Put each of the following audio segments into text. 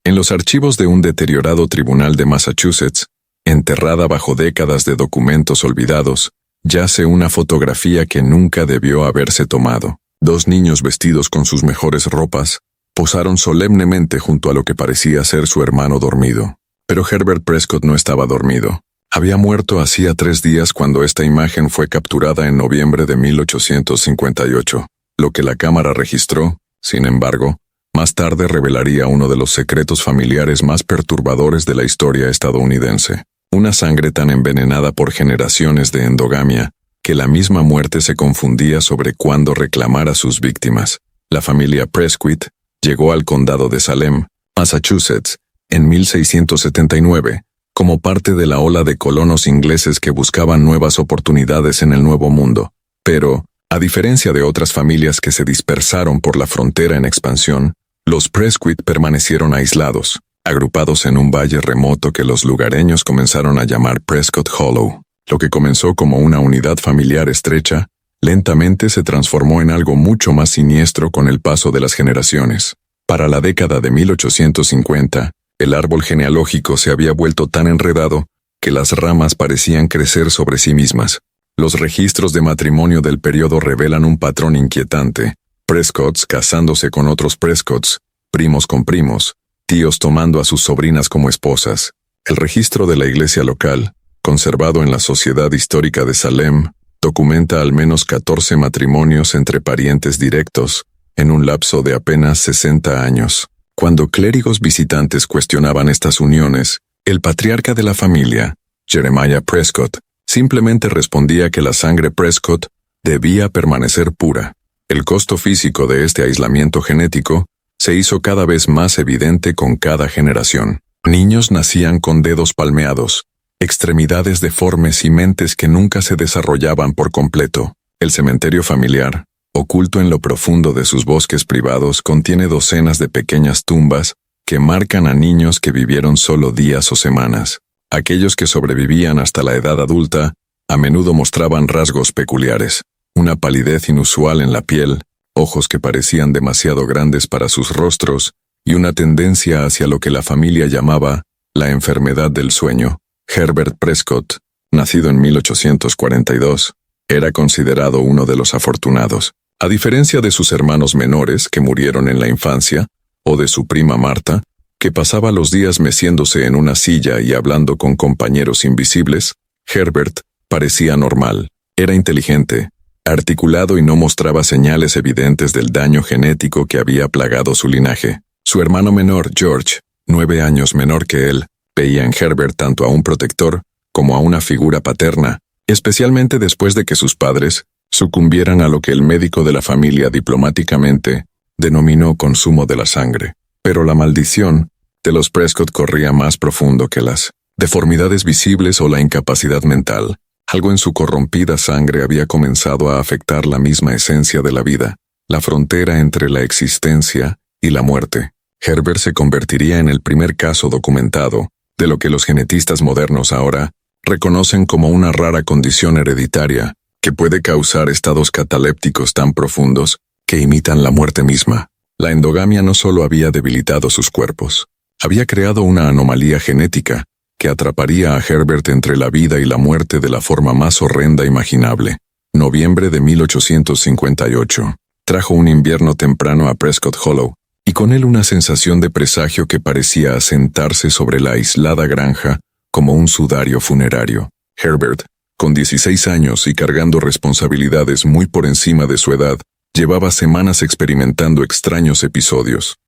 En los archivos de un deteriorado tribunal de Massachusetts, enterrada bajo décadas de documentos olvidados, yace una fotografía que nunca debió haberse tomado. Dos niños vestidos con sus mejores ropas posaron solemnemente junto a lo que parecía ser su hermano dormido. Pero Herbert Prescott no estaba dormido. Había muerto hacía 3 días cuando esta imagen fue capturada en noviembre de 1858. Lo que la cámara registró, sin embargo, más tarde revelaría uno de los secretos familiares más perturbadores de la historia estadounidense. Una sangre tan envenenada por generaciones de endogamia, que la misma muerte se confundía sobre cuándo reclamar a sus víctimas. La familia Prescott llegó al condado de Salem, Massachusetts, en 1679, como parte de la ola de colonos ingleses que buscaban nuevas oportunidades en el Nuevo Mundo. Pero, a diferencia de otras familias que se dispersaron por la frontera en expansión, los Prescott permanecieron aislados, agrupados en un valle remoto que los lugareños comenzaron a llamar Prescott Hollow. Lo que comenzó como una unidad familiar estrecha, lentamente se transformó en algo mucho más siniestro con el paso de las generaciones. Para la década de 1850, el árbol genealógico se había vuelto tan enredado que las ramas parecían crecer sobre sí mismas. Los registros de matrimonio del periodo revelan un patrón inquietante. Prescotts casándose con otros Prescotts, primos con primos, tíos tomando a sus sobrinas como esposas. El registro de la iglesia local, conservado en la Sociedad Histórica de Salem, documenta al menos 14 matrimonios entre parientes directos, en un lapso de apenas 60 años. Cuando clérigos visitantes cuestionaban estas uniones, el patriarca de la familia, Jeremiah Prescott, simplemente respondía que la sangre Prescott debía permanecer pura. El costo físico de este aislamiento genético se hizo cada vez más evidente con cada generación. Niños nacían con dedos palmeados, extremidades deformes y mentes que nunca se desarrollaban por completo. El cementerio familiar, oculto en lo profundo de sus bosques privados, contiene docenas de pequeñas tumbas que marcan a niños que vivieron solo días o semanas. Aquellos que sobrevivían hasta la edad adulta a menudo mostraban rasgos peculiares, una palidez inusual en la piel, ojos que parecían demasiado grandes para sus rostros y una tendencia hacia lo que la familia llamaba la enfermedad del sueño. Herbert Prescott, nacido en 1842, era considerado uno de los afortunados. A diferencia de sus hermanos menores que murieron en la infancia, o de su prima Marta, que pasaba los días meciéndose en una silla y hablando con compañeros invisibles, Herbert parecía normal. Era inteligente, articulado y no mostraba señales evidentes del daño genético que había plagado su linaje. Su hermano menor, George, 9 años menor que él, veía en Herbert tanto a un protector como a una figura paterna, especialmente después de que sus padres sucumbieran a lo que el médico de la familia diplomáticamente denominó consumo de la sangre. Pero la maldición de los Prescott corría más profundo que las deformidades visibles o la incapacidad mental. Algo en su corrompida sangre había comenzado a afectar la misma esencia de la vida, la frontera entre la existencia y la muerte. Herbert se convertiría en el primer caso documentado de lo que los genetistas modernos ahora reconocen como una rara condición hereditaria que puede causar estados catalépticos tan profundos que imitan la muerte misma. La endogamia no solo había debilitado sus cuerpos, había creado una anomalía genética que atraparía a Herbert entre la vida y la muerte de la forma más horrenda imaginable. Noviembre de 1858. Trajo un invierno temprano a Prescott Hollow, y con él una sensación de presagio que parecía asentarse sobre la aislada granja como un sudario funerario. Herbert, con 16 años y cargando responsabilidades muy por encima de su edad, llevaba semanas experimentando extraños episodios.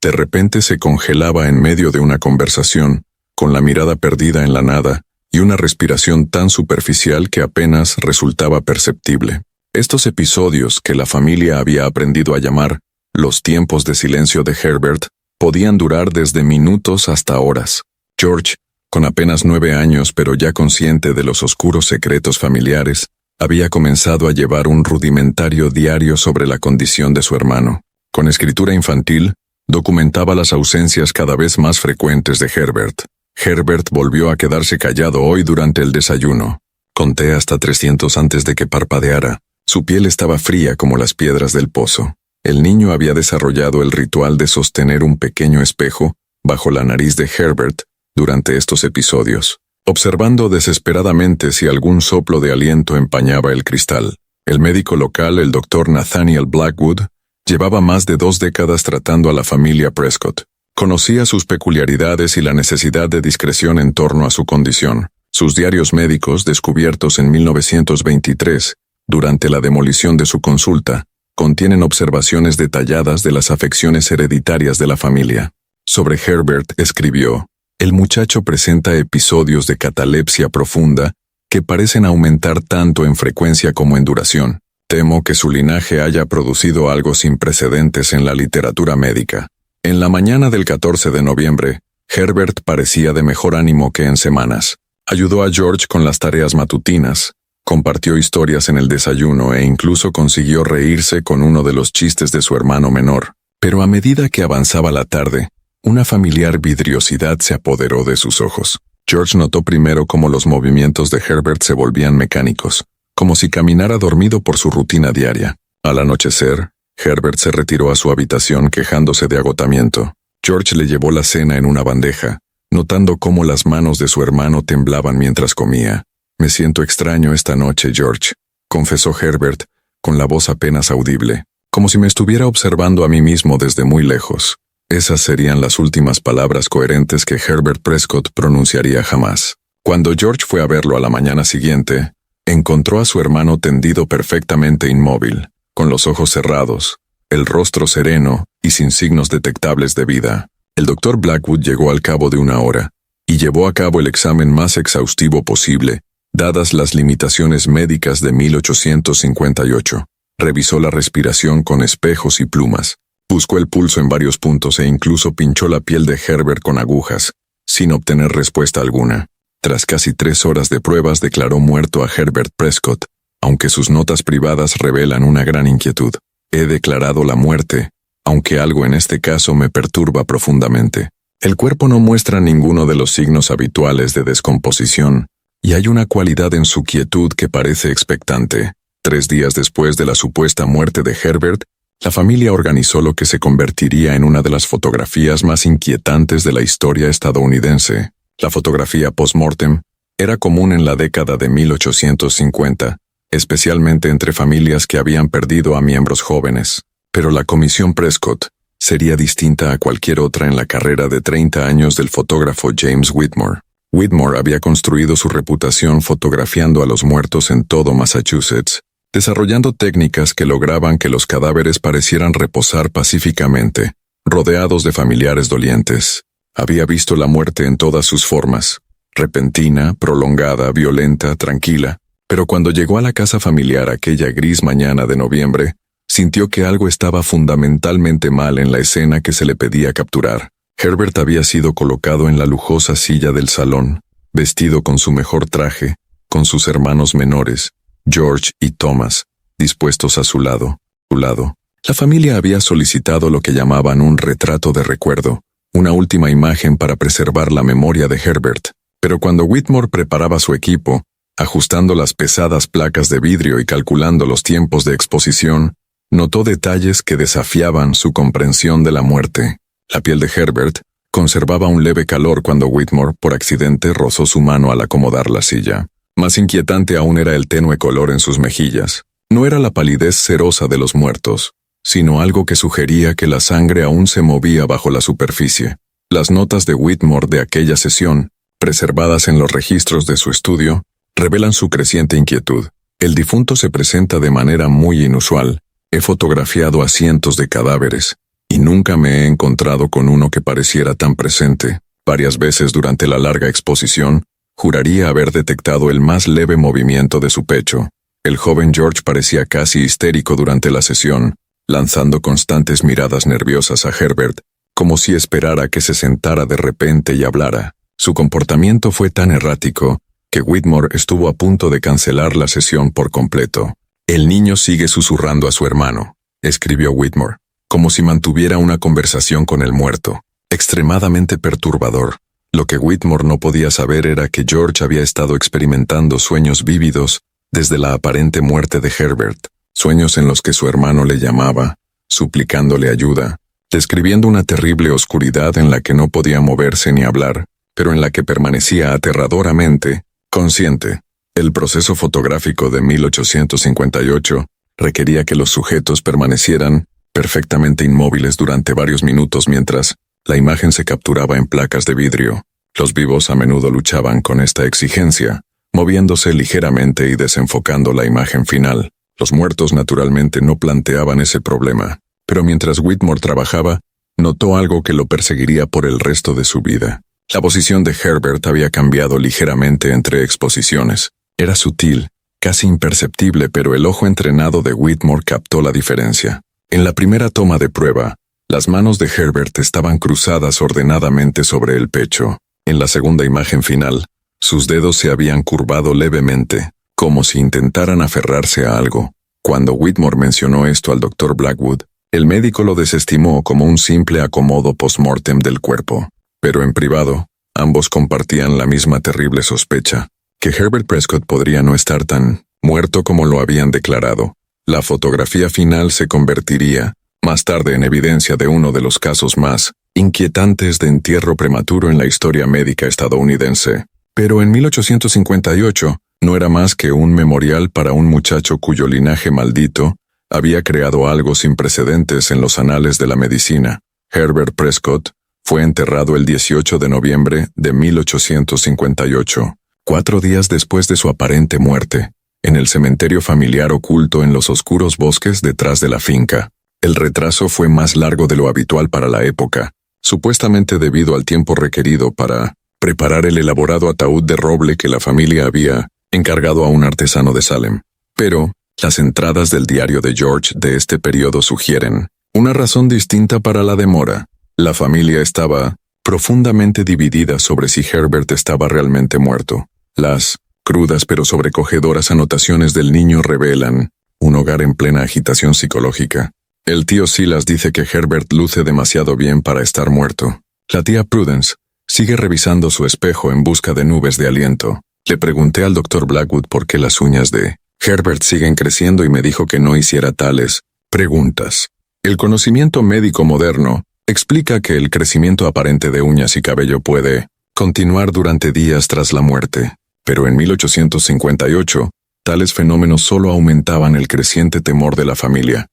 De repente se congelaba en medio de una conversación, con la mirada perdida en la nada y una respiración tan superficial que apenas resultaba perceptible. Estos episodios, que la familia había aprendido a llamar los tiempos de silencio de Herbert, podían durar desde minutos hasta horas. George, con apenas 9 años pero ya consciente de los oscuros secretos familiares, había comenzado a llevar un rudimentario diario sobre la condición de su hermano. Con escritura infantil, documentaba las ausencias cada vez más frecuentes de Herbert. Herbert volvió a quedarse callado hoy durante el desayuno. Conté hasta 300 antes de que parpadeara. Su piel estaba fría como las piedras del pozo. El niño había desarrollado el ritual de sostener un pequeño espejo bajo la nariz de Herbert durante estos episodios, observando desesperadamente si algún soplo de aliento empañaba el cristal. El médico local, el Dr. Nathaniel Blackwood, llevaba más de 2 décadas tratando a la familia Prescott. Conocía sus peculiaridades y la necesidad de discreción en torno a su condición. Sus diarios médicos, descubiertos en 1923, durante la demolición de su consulta, contienen observaciones detalladas de las afecciones hereditarias de la familia. Sobre Herbert escribió: «El muchacho presenta episodios de catalepsia profunda que parecen aumentar tanto en frecuencia como en duración. Temo que su linaje haya producido algo sin precedentes en la literatura médica». En la mañana del 14 de noviembre, Herbert parecía de mejor ánimo que en semanas. Ayudó a George con las tareas matutinas, compartió historias en el desayuno e incluso consiguió reírse con uno de los chistes de su hermano menor. Pero a medida que avanzaba la tarde, una familiar vidriosidad se apoderó de sus ojos. George notó primero cómo los movimientos de Herbert se volvían mecánicos, como si caminara dormido por su rutina diaria. Al anochecer, Herbert se retiró a su habitación quejándose de agotamiento. George le llevó la cena en una bandeja, notando cómo las manos de su hermano temblaban mientras comía. «Me siento extraño esta noche, George», confesó Herbert, con la voz apenas audible, como si me estuviera observando a mí mismo desde muy lejos. Esas serían las últimas palabras coherentes que Herbert Prescott pronunciaría jamás. Cuando George fue a verlo a la mañana siguiente, encontró a su hermano tendido perfectamente inmóvil, con los ojos cerrados, el rostro sereno y sin signos detectables de vida. El Dr. Blackwood llegó al cabo de 1 hora y llevó a cabo el examen más exhaustivo posible, dadas las limitaciones médicas de 1858. Revisó la respiración con espejos y plumas, buscó el pulso en varios puntos e incluso pinchó la piel de Herbert con agujas, sin obtener respuesta alguna. Tras casi 3 horas de pruebas declaró muerto a Herbert Prescott, aunque sus notas privadas revelan una gran inquietud. «He declarado la muerte, aunque algo en este caso me perturba profundamente. El cuerpo no muestra ninguno de los signos habituales de descomposición, y hay una cualidad en su quietud que parece expectante». 3 días después de la supuesta muerte de Herbert, la familia organizó lo que se convertiría en una de las fotografías más inquietantes de la historia estadounidense. La fotografía post-mortem era común en la década de 1850, especialmente entre familias que habían perdido a miembros jóvenes. Pero la Comisión Prescott sería distinta a cualquier otra en la carrera de 30 años del fotógrafo James Whitmore. Whitmore había construido su reputación fotografiando a los muertos en todo Massachusetts, desarrollando técnicas que lograban que los cadáveres parecieran reposar pacíficamente, rodeados de familiares dolientes. Había visto la muerte en todas sus formas, repentina, prolongada, violenta, tranquila. Pero cuando llegó a la casa familiar aquella gris mañana de noviembre, sintió que algo estaba fundamentalmente mal en la escena que se le pedía capturar. Herbert había sido colocado en la lujosa silla del salón, vestido con su mejor traje, con sus hermanos menores, George y Thomas, dispuestos a su lado. La familia había solicitado lo que llamaban un retrato de recuerdo, una última imagen para preservar la memoria de Herbert. Pero cuando Whitmore preparaba su equipo, ajustando las pesadas placas de vidrio y calculando los tiempos de exposición, notó detalles que desafiaban su comprensión de la muerte. La piel de Herbert conservaba un leve calor cuando Whitmore, por accidente, rozó su mano al acomodar la silla. Más inquietante aún era el tenue color en sus mejillas. No era la palidez cerosa de los muertos, sino algo que sugería que la sangre aún se movía bajo la superficie. Las notas de Whitmore de aquella sesión, preservadas en los registros de su estudio, revelan su creciente inquietud. «El difunto se presenta de manera muy inusual. He fotografiado a cientos de cadáveres, y nunca me he encontrado con uno que pareciera tan presente. Varias veces durante la larga exposición, juraría haber detectado el más leve movimiento de su pecho. El joven George parecía casi histérico durante la sesión, lanzando constantes miradas nerviosas a Herbert, como si esperara que se sentara de repente y hablara. Su comportamiento fue tan errático que Whitmore estuvo a punto de cancelar la sesión por completo. «El niño sigue susurrando a su hermano», escribió Whitmore, como si mantuviera una conversación con el muerto. Extremadamente perturbador. Lo que Whitmore no podía saber era que George había estado experimentando sueños vívidos desde la aparente muerte de Herbert, sueños en los que su hermano le llamaba, suplicándole ayuda, describiendo una terrible oscuridad en la que no podía moverse ni hablar, pero en la que permanecía aterradoramente consciente. El proceso fotográfico de 1858 requería que los sujetos permanecieran perfectamente inmóviles durante varios minutos mientras la imagen se capturaba en placas de vidrio. Los vivos a menudo luchaban con esta exigencia, moviéndose ligeramente y desenfocando la imagen final. Los muertos naturalmente no planteaban ese problema, pero mientras Whitmore trabajaba, notó algo que lo perseguiría por el resto de su vida. La posición de Herbert había cambiado ligeramente entre exposiciones. Era sutil, casi imperceptible, pero el ojo entrenado de Whitmore captó la diferencia. En la primera toma de prueba, las manos de Herbert estaban cruzadas ordenadamente sobre el pecho. En la segunda imagen final, sus dedos se habían curvado levemente, como si intentaran aferrarse a algo. Cuando Whitmore mencionó esto al Dr. Blackwood, el médico lo desestimó como un simple acomodo post-mortem del cuerpo. Pero en privado, ambos compartían la misma terrible sospecha, que Herbert Prescott podría no estar tan muerto como lo habían declarado. La fotografía final se convertiría, más tarde, en evidencia de uno de los casos más inquietantes de entierro prematuro en la historia médica estadounidense. Pero en 1858 no era más que un memorial para un muchacho cuyo linaje maldito había creado algo sin precedentes en los anales de la medicina. Herbert Prescott fue enterrado el 18 de noviembre de 1858, 4 días después de su aparente muerte, en el cementerio familiar oculto en los oscuros bosques detrás de la finca. El retraso fue más largo de lo habitual para la época, supuestamente debido al tiempo requerido para preparar el elaborado ataúd de roble que la familia había encargado a un artesano de Salem. Pero las entradas del diario de George de este periodo sugieren una razón distinta para la demora. La familia estaba profundamente dividida sobre si Herbert estaba realmente muerto. Las crudas pero sobrecogedoras anotaciones del niño revelan un hogar en plena agitación psicológica. El tío Silas dice que Herbert luce demasiado bien para estar muerto. La tía Prudence sigue revisando su espejo en busca de nubes de aliento. Le pregunté al Dr. Blackwood por qué las uñas de Herbert siguen creciendo y me dijo que no hiciera tales preguntas. El conocimiento médico moderno explica que el crecimiento aparente de uñas y cabello puede continuar durante días tras la muerte, pero en 1858, tales fenómenos solo aumentaban el creciente temor de la familia.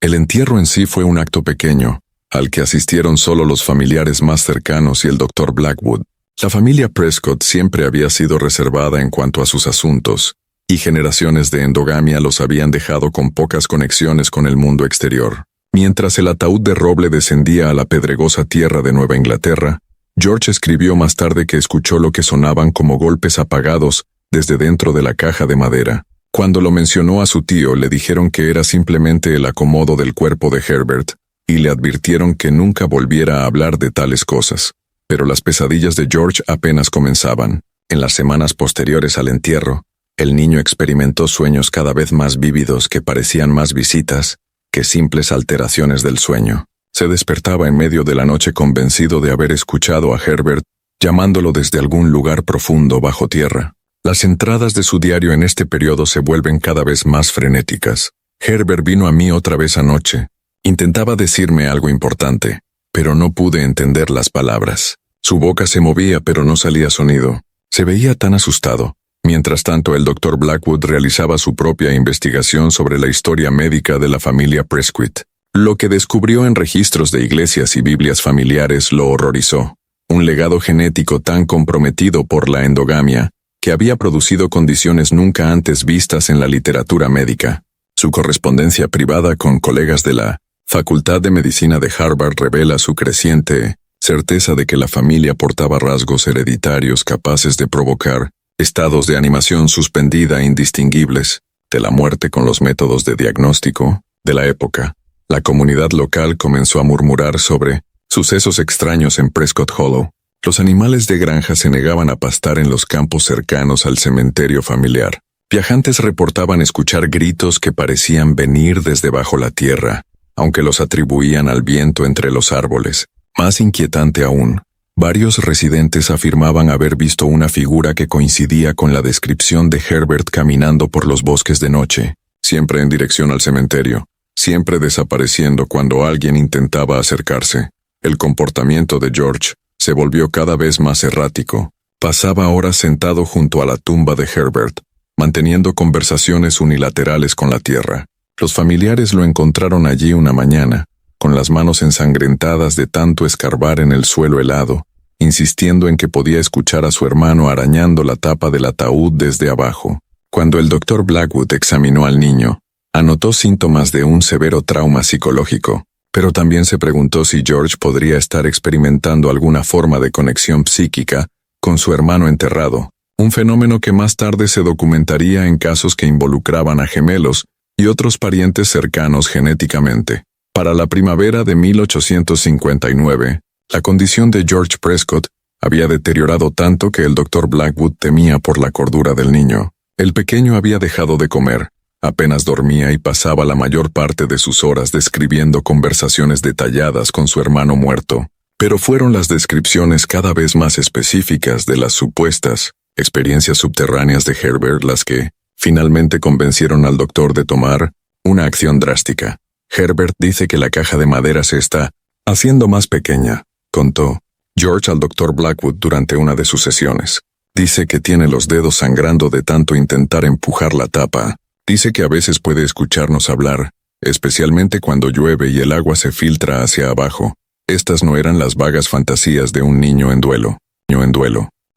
El entierro en sí fue un acto pequeño, al que asistieron solo los familiares más cercanos y el Dr. Blackwood. La familia Prescott siempre había sido reservada en cuanto a sus asuntos, y generaciones de endogamia los habían dejado con pocas conexiones con el mundo exterior. Mientras el ataúd de roble descendía a la pedregosa tierra de Nueva Inglaterra, George escribió más tarde que escuchó lo que sonaban como golpes apagados desde dentro de la caja de madera. Cuando lo mencionó a su tío, le dijeron que era simplemente el acomodo del cuerpo de Herbert, y le advirtieron que nunca volviera a hablar de tales cosas. Pero las pesadillas de George apenas comenzaban. En las semanas posteriores al entierro, el niño experimentó sueños cada vez más vívidos que parecían más visitas que simples alteraciones del sueño. Se despertaba en medio de la noche convencido de haber escuchado a Herbert llamándolo desde algún lugar profundo bajo tierra. Las entradas de su diario en este periodo se vuelven cada vez más frenéticas. Herbert vino a mí otra vez anoche. Intentaba decirme algo importante, pero no pude entender las palabras. Su boca se movía pero no salía sonido. Se veía tan asustado. Mientras tanto, el Dr. Blackwood realizaba su propia investigación sobre la historia médica de la familia Prescott. Lo que descubrió en registros de iglesias y Biblias familiares lo horrorizó. Un legado genético tan comprometido por la endogamia que había producido condiciones nunca antes vistas en la literatura médica. Su correspondencia privada con colegas de la Facultad de Medicina de Harvard revela su creciente certeza de que la familia portaba rasgos hereditarios capaces de provocar estados de animación suspendida indistinguibles de la muerte con los métodos de diagnóstico de la época. La comunidad local comenzó a murmurar sobre sucesos extraños en Prescott Hollow. Los animales de granja se negaban a pastar en los campos cercanos al cementerio familiar. Viajantes reportaban escuchar gritos que parecían venir desde bajo la tierra, aunque los atribuían al viento entre los árboles. Más inquietante aún, varios residentes afirmaban haber visto una figura que coincidía con la descripción de Herbert caminando por los bosques de noche, siempre en dirección al cementerio. siempre desapareciendo cuando alguien intentaba acercarse. El comportamiento de George se volvió cada vez más errático. Pasaba horas sentado junto a la tumba de Herbert, manteniendo conversaciones unilaterales con la tierra. Los familiares lo encontraron allí una mañana, con las manos ensangrentadas de tanto escarbar en el suelo helado, insistiendo en que podía escuchar a su hermano arañando la tapa del ataúd desde abajo. Cuando el doctor Blackwood examinó al niño, anotó síntomas de un severo trauma psicológico, pero también se preguntó si George podría estar experimentando alguna forma de conexión psíquica con su hermano enterrado, un fenómeno que más tarde se documentaría en casos que involucraban a gemelos y otros parientes cercanos genéticamente. Para la primavera de 1859, la condición de George Prescott había deteriorado tanto que el doctor Blackwood temía por la cordura del niño. El pequeño había dejado de comer, apenas dormía y pasaba la mayor parte de sus horas describiendo conversaciones detalladas con su hermano muerto. Pero fueron las descripciones cada vez más específicas de las supuestas experiencias subterráneas de Herbert las que, finalmente convencieron al doctor de tomar una acción drástica. Herbert dice que la caja de madera se está haciendo más pequeña, contó George al doctor Blackwood durante una de sus sesiones. Dice que tiene los dedos sangrando de tanto intentar empujar la tapa. Dice que a veces puede escucharnos hablar, especialmente cuando llueve y el agua se filtra hacia abajo. Estas no eran las vagas fantasías de un niño en duelo.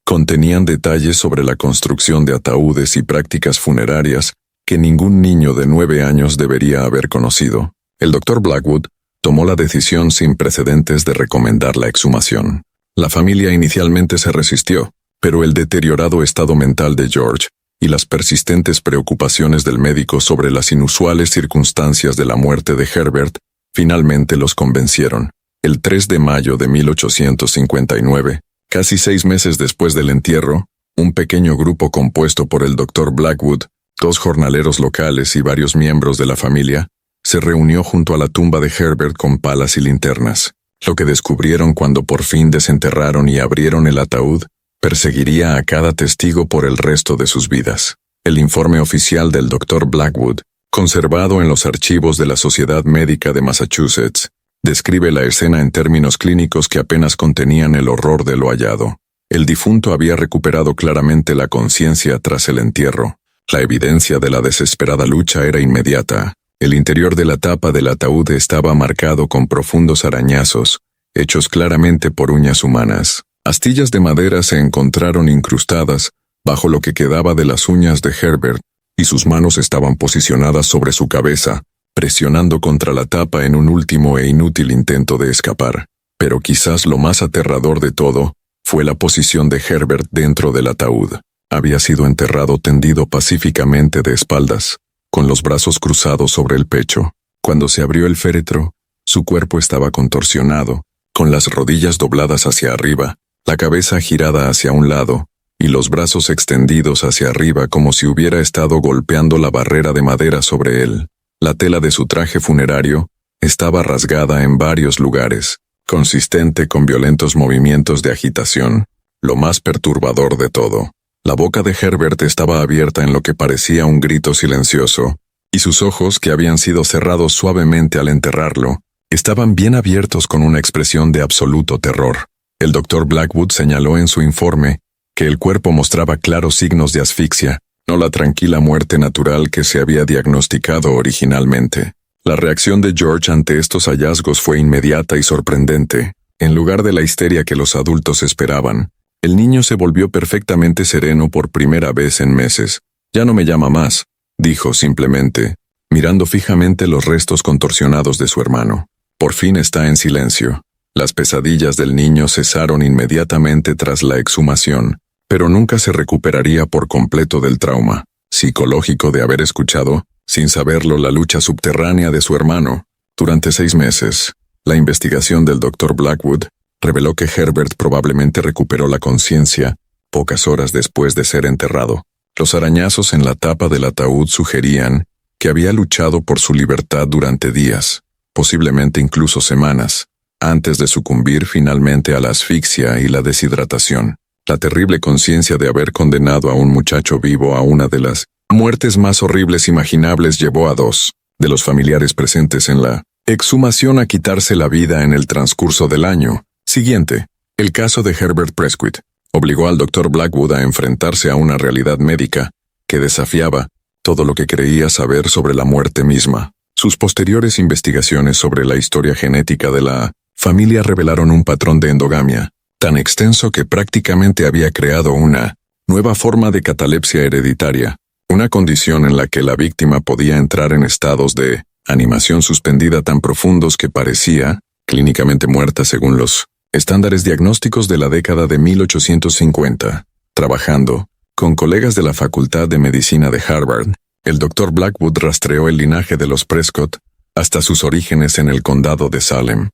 Contenían detalles sobre la construcción de ataúdes y prácticas funerarias que ningún niño de 9 años debería haber conocido. El doctor Blackwood tomó la decisión sin precedentes de recomendar la exhumación. La familia inicialmente se resistió, pero el deteriorado estado mental de George y las persistentes preocupaciones del médico sobre las inusuales circunstancias de la muerte de Herbert finalmente los convencieron. El 3 de mayo de 1859, casi 6 meses después del entierro, un pequeño grupo compuesto por el doctor Blackwood, 2 jornaleros locales y varios miembros de la familia, se reunió junto a la tumba de Herbert con palas y linternas. Lo que descubrieron cuando por fin desenterraron y abrieron el ataúd perseguiría a cada testigo por el resto de sus vidas. El informe oficial del doctor Blackwood, conservado en los archivos de la Sociedad Médica de Massachusetts, describe la escena en términos clínicos que apenas contenían el horror de lo hallado. El difunto había recuperado claramente la conciencia tras el entierro. La evidencia de la desesperada lucha era inmediata. El interior de la tapa del ataúd estaba marcado con profundos arañazos, hechos claramente por uñas humanas. Astillas de madera se encontraron incrustadas bajo lo que quedaba de las uñas de Herbert, y sus manos estaban posicionadas sobre su cabeza, presionando contra la tapa en un último e inútil intento de escapar. Pero quizás lo más aterrador de todo fue la posición de Herbert dentro del ataúd. Había sido enterrado tendido pacíficamente de espaldas, con los brazos cruzados sobre el pecho. Cuando se abrió el féretro, su cuerpo estaba contorsionado, con las rodillas dobladas hacia arriba, la cabeza girada hacia un lado, y los brazos extendidos hacia arriba como si hubiera estado golpeando la barrera de madera sobre él. La tela de su traje funerario estaba rasgada en varios lugares, consistente con violentos movimientos de agitación. Lo más perturbador de todo, la boca de Herbert estaba abierta en lo que parecía un grito silencioso, y sus ojos, que habían sido cerrados suavemente al enterrarlo, estaban bien abiertos con una expresión de absoluto terror. El doctor Blackwood señaló en su informe que el cuerpo mostraba claros signos de asfixia, no la tranquila muerte natural que se había diagnosticado originalmente. La reacción de George ante estos hallazgos fue inmediata y sorprendente. En lugar de la histeria que los adultos esperaban, el niño se volvió perfectamente sereno por primera vez en meses. «Ya no me llama más», dijo simplemente, mirando fijamente los restos contorsionados de su hermano. «Por fin está en silencio». Las pesadillas del niño cesaron inmediatamente tras la exhumación, pero nunca se recuperaría por completo del trauma psicológico de haber escuchado, sin saberlo, la lucha subterránea de su hermano. Durante 6 meses, la investigación del Dr. Blackwood reveló que Herbert probablemente recuperó la conciencia pocas horas después de ser enterrado. Los arañazos en la tapa del ataúd sugerían que había luchado por su libertad durante días, posiblemente incluso semanas, antes de sucumbir finalmente a la asfixia y la deshidratación. La terrible conciencia de haber condenado a un muchacho vivo a una de las muertes más horribles imaginables llevó a 2 de los familiares presentes en la exhumación a quitarse la vida en el transcurso del año siguiente. El caso de Herbert Prescott obligó al Dr. Blackwood a enfrentarse a una realidad médica que desafiaba todo lo que creía saber sobre la muerte misma. Sus posteriores investigaciones sobre la historia genética de la familia revelaron un patrón de endogamia tan extenso que prácticamente había creado una nueva forma de catalepsia hereditaria, una condición en la que la víctima podía entrar en estados de animación suspendida tan profundos que parecía clínicamente muerta según los estándares diagnósticos de la década de 1850. Trabajando con colegas de la Facultad de Medicina de Harvard, el Dr. Blackwood rastreó el linaje de los Prescott hasta sus orígenes en el condado de Salem.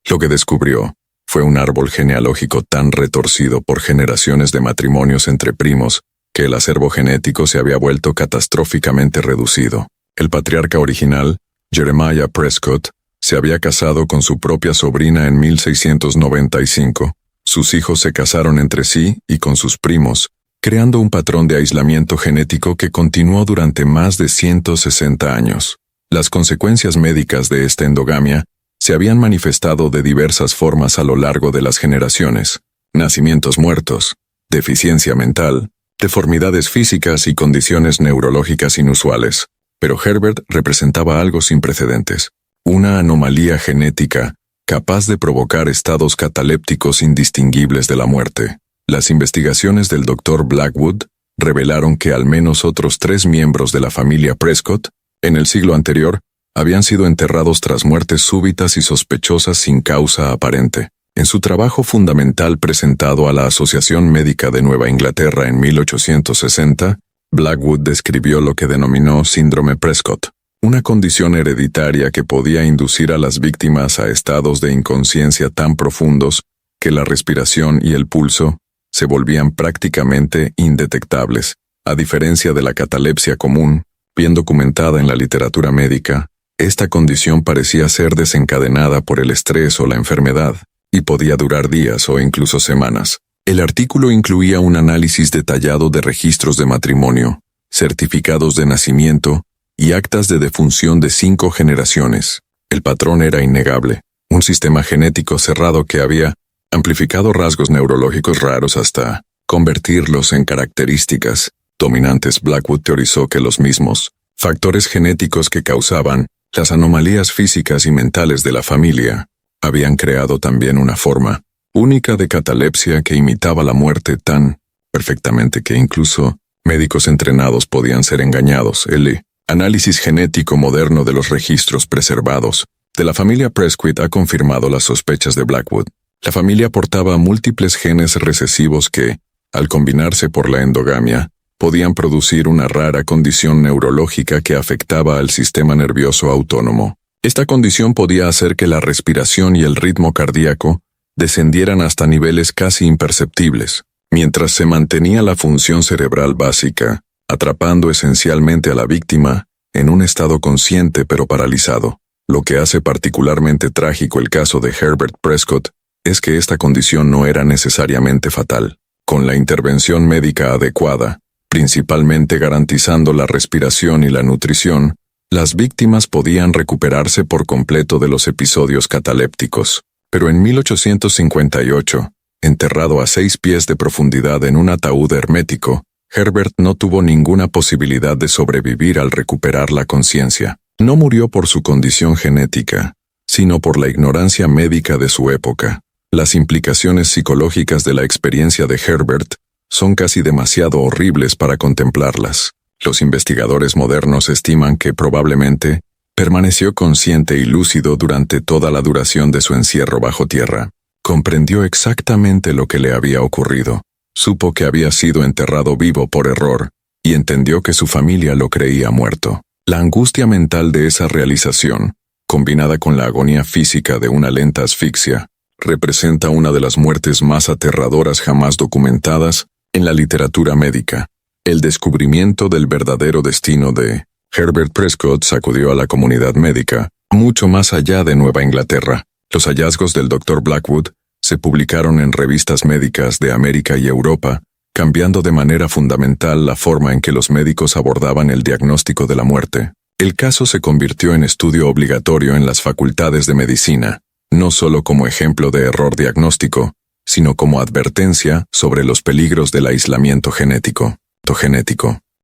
Lo que descubrió fue un árbol genealógico tan retorcido por generaciones de matrimonios entre primos que el acervo genético se había vuelto catastróficamente reducido. El patriarca original, Jeremiah Prescott, se había casado con su propia sobrina en 1695. Sus hijos se casaron entre sí y con sus primos, creando un patrón de aislamiento genético que continuó durante más de 160 años. Las consecuencias médicas de esta endogamia se habían manifestado de diversas formas a lo largo de las generaciones: nacimientos muertos, deficiencia mental, deformidades físicas y condiciones neurológicas inusuales. Pero Herbert representaba algo sin precedentes, una anomalía genética capaz de provocar estados catalépticos indistinguibles de la muerte. Las investigaciones del Dr. Blackwood revelaron que al menos otros 3 miembros de la familia Prescott, en el siglo anterior, habían sido enterrados tras muertes súbitas y sospechosas sin causa aparente. En su trabajo fundamental presentado a la Asociación Médica de Nueva Inglaterra en 1860, Blackwood describió lo que denominó síndrome Prescott, una condición hereditaria que podía inducir a las víctimas a estados de inconsciencia tan profundos que la respiración y el pulso se volvían prácticamente indetectables. A diferencia de la catalepsia común, bien documentada en la literatura médica, esta condición parecía ser desencadenada por el estrés o la enfermedad, y podía durar días o incluso semanas. El artículo incluía un análisis detallado de registros de matrimonio, certificados de nacimiento y actas de defunción de 5 generaciones. El patrón era innegable, un sistema genético cerrado que había amplificado rasgos neurológicos raros hasta convertirlos en características dominantes. Blackwood teorizó que los mismos factores genéticos que causaban las anomalías físicas y mentales de la familia habían creado también una forma única de catalepsia que imitaba la muerte tan perfectamente que incluso médicos entrenados podían ser engañados. El análisis genético moderno de los registros preservados de la familia Prescott ha confirmado las sospechas de Blackwood. La familia portaba múltiples genes recesivos que, al combinarse por la endogamia, podían producir una rara condición neurológica que afectaba al sistema nervioso autónomo. Esta condición podía hacer que la respiración y el ritmo cardíaco descendieran hasta niveles casi imperceptibles, mientras se mantenía la función cerebral básica, atrapando esencialmente a la víctima en un estado consciente pero paralizado. Lo que hace particularmente trágico el caso de Herbert Prescott es que esta condición no era necesariamente fatal. Con la intervención médica adecuada, principalmente garantizando la respiración y la nutrición, las víctimas podían recuperarse por completo de los episodios catalépticos. Pero en 1858, enterrado a 6 pies de profundidad en un ataúd hermético, Herbert no tuvo ninguna posibilidad de sobrevivir al recuperar la conciencia. No murió por su condición genética, sino por la ignorancia médica de su época. Las implicaciones psicológicas de la experiencia de Herbert son casi demasiado horribles para contemplarlas. Los investigadores modernos estiman que probablemente permaneció consciente y lúcido durante toda la duración de su encierro bajo tierra. Comprendió exactamente lo que le había ocurrido. Supo que había sido enterrado vivo por error, y entendió que su familia lo creía muerto. La angustia mental de esa realización, combinada con la agonía física de una lenta asfixia, representa una de las muertes más aterradoras jamás documentadas en la literatura médica. El descubrimiento del verdadero destino de Herbert Prescott sacudió a la comunidad médica, mucho más allá de Nueva Inglaterra. Los hallazgos del Dr. Blackwood se publicaron en revistas médicas de América y Europa, cambiando de manera fundamental la forma en que los médicos abordaban el diagnóstico de la muerte. El caso se convirtió en estudio obligatorio en las facultades de medicina, no solo como ejemplo de error diagnóstico, sino como advertencia sobre los peligros del aislamiento genético.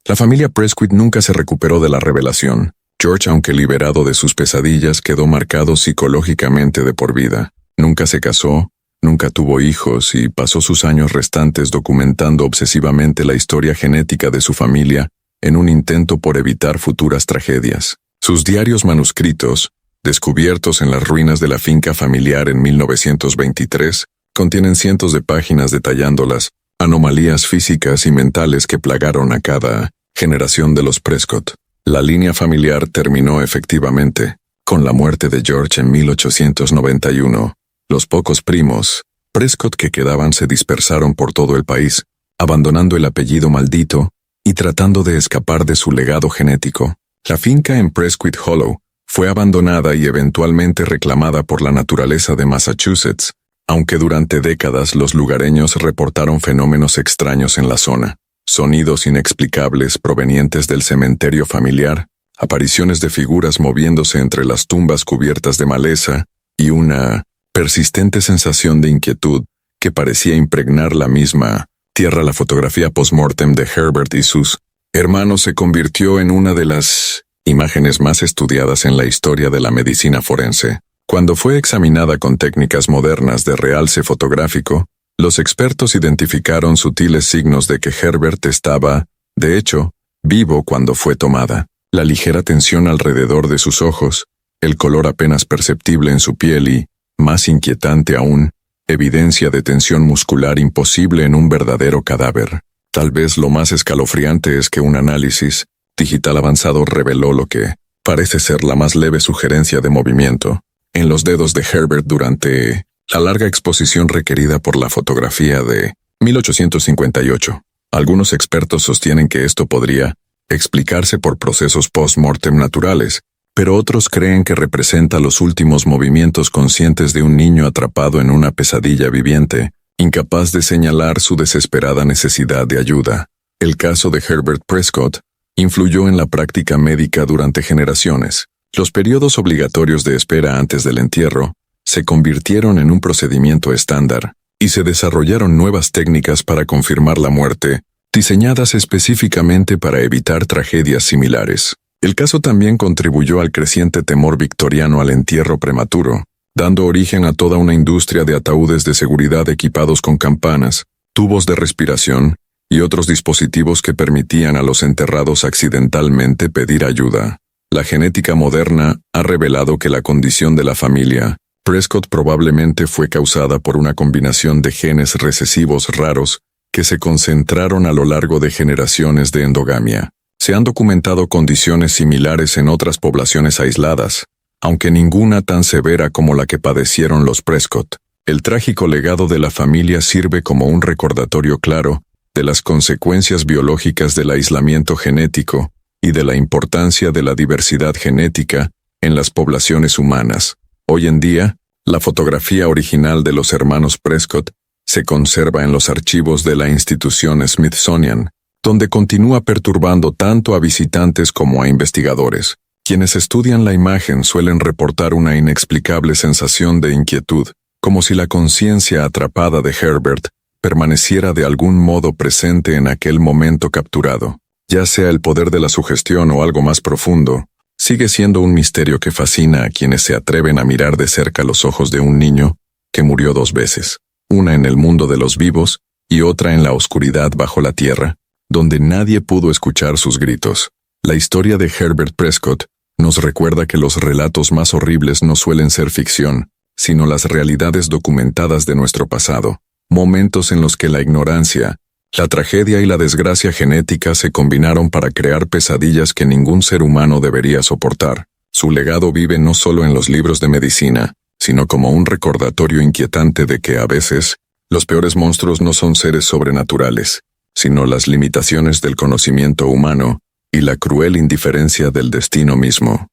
La familia Prescott nunca se recuperó de la revelación. George, aunque liberado de sus pesadillas, quedó marcado psicológicamente de por vida. Nunca se casó, nunca tuvo hijos y pasó sus años restantes documentando obsesivamente la historia genética de su familia en un intento por evitar futuras tragedias. Sus diarios manuscritos, descubiertos en las ruinas de la finca familiar en 1923, contienen cientos de páginas detallando las anomalías físicas y mentales que plagaron a cada generación de los Prescott. La línea familiar terminó efectivamente con la muerte de George en 1891. Los pocos primos Prescott que quedaban se dispersaron por todo el país, abandonando el apellido maldito y tratando de escapar de su legado genético. La finca en Prescott Hollow fue abandonada y eventualmente reclamada por la naturaleza de Massachusetts, aunque durante décadas los lugareños reportaron fenómenos extraños en la zona, sonidos inexplicables provenientes del cementerio familiar, apariciones de figuras moviéndose entre las tumbas cubiertas de maleza y una persistente sensación de inquietud que parecía impregnar la misma tierra. La fotografía post-mortem de Herbert y sus hermanos se convirtió en una de las imágenes más estudiadas en la historia de la medicina forense. Cuando fue examinada con técnicas modernas de realce fotográfico, los expertos identificaron sutiles signos de que Herbert estaba, de hecho, vivo cuando fue tomada. La ligera tensión alrededor de sus ojos, el color apenas perceptible en su piel y, más inquietante aún, evidencia de tensión muscular imposible en un verdadero cadáver. Tal vez lo más escalofriante es que un análisis digital avanzado reveló lo que parece ser la más leve sugerencia de movimiento en los dedos de Herbert durante la larga exposición requerida por la fotografía de 1858. Algunos expertos sostienen que esto podría explicarse por procesos post-mortem naturales, pero otros creen que representa los últimos movimientos conscientes de un niño atrapado en una pesadilla viviente, incapaz de señalar su desesperada necesidad de ayuda. El caso de Herbert Prescott influyó en la práctica médica durante generaciones. Los periodos obligatorios de espera antes del entierro se convirtieron en un procedimiento estándar, y se desarrollaron nuevas técnicas para confirmar la muerte, diseñadas específicamente para evitar tragedias similares. El caso también contribuyó al creciente temor victoriano al entierro prematuro, dando origen a toda una industria de ataúdes de seguridad equipados con campanas, tubos de respiración y otros dispositivos que permitían a los enterrados accidentalmente pedir ayuda. La genética moderna ha revelado que la condición de la familia Prescott probablemente fue causada por una combinación de genes recesivos raros que se concentraron a lo largo de generaciones de endogamia. Se han documentado condiciones similares en otras poblaciones aisladas, aunque ninguna tan severa como la que padecieron los Prescott. El trágico legado de la familia sirve como un recordatorio claro de las consecuencias biológicas del aislamiento genético y de la importancia de la diversidad genética en las poblaciones humanas. Hoy en día, la fotografía original de los hermanos Prescott se conserva en los archivos de la institución Smithsonian, donde continúa perturbando tanto a visitantes como a investigadores. Quienes estudian la imagen suelen reportar una inexplicable sensación de inquietud, como si la conciencia atrapada de Herbert permaneciera de algún modo presente en aquel momento capturado. Ya sea el poder de la sugestión o algo más profundo, sigue siendo un misterio que fascina a quienes se atreven a mirar de cerca los ojos de un niño que murió 2 veces, una en el mundo de los vivos y otra en la oscuridad bajo la tierra, donde nadie pudo escuchar sus gritos. La historia de Herbert Prescott nos recuerda que los relatos más horribles no suelen ser ficción, sino las realidades documentadas de nuestro pasado, momentos en los que la ignorancia, la tragedia y la desgracia genética se combinaron para crear pesadillas que ningún ser humano debería soportar. Su legado vive no solo en los libros de medicina, sino como un recordatorio inquietante de que a veces, los peores monstruos no son seres sobrenaturales, sino las limitaciones del conocimiento humano y la cruel indiferencia del destino mismo.